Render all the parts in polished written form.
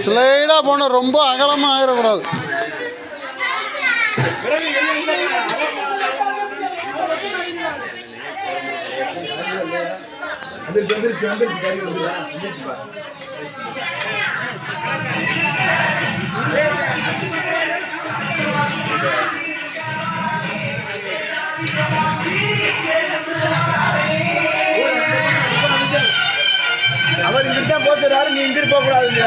ஸ்லைடா போன ரொம்ப அகலமா ஆயிடக்கூடாது. அவர் இங்கிட்டு தான் போச்சுறாரு, நீ இங்கிட்டு போக கூடாதுங்க.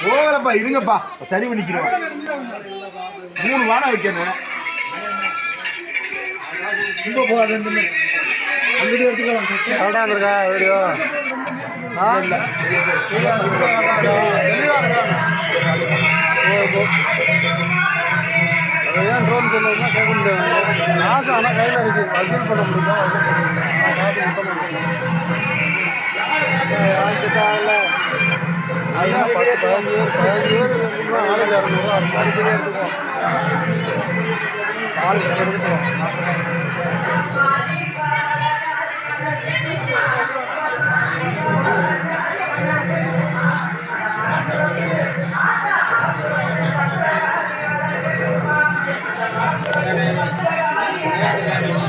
போகலப்பா, இருங்கப்பா, சரி பண்ணிக்கிறோம். 3 வானம் வைக்கணும். கரெக்டாக இருக்கா வீடியோ? அதை ஏன் ட்ரோன் சொல்லுவோம்னா கேட்க முடியாது. காசு ஆனால் கையில் இருக்கு, வசூல் பண்ண முடியுதா? காசு மொத்தம் ஆகல. அதுதான் 10-15 பேர் ஆளுக்கு 200 அது மாதிரி பேர் எடுத்துக்கோம். ஆளுக்கு 2 நிமிஷம்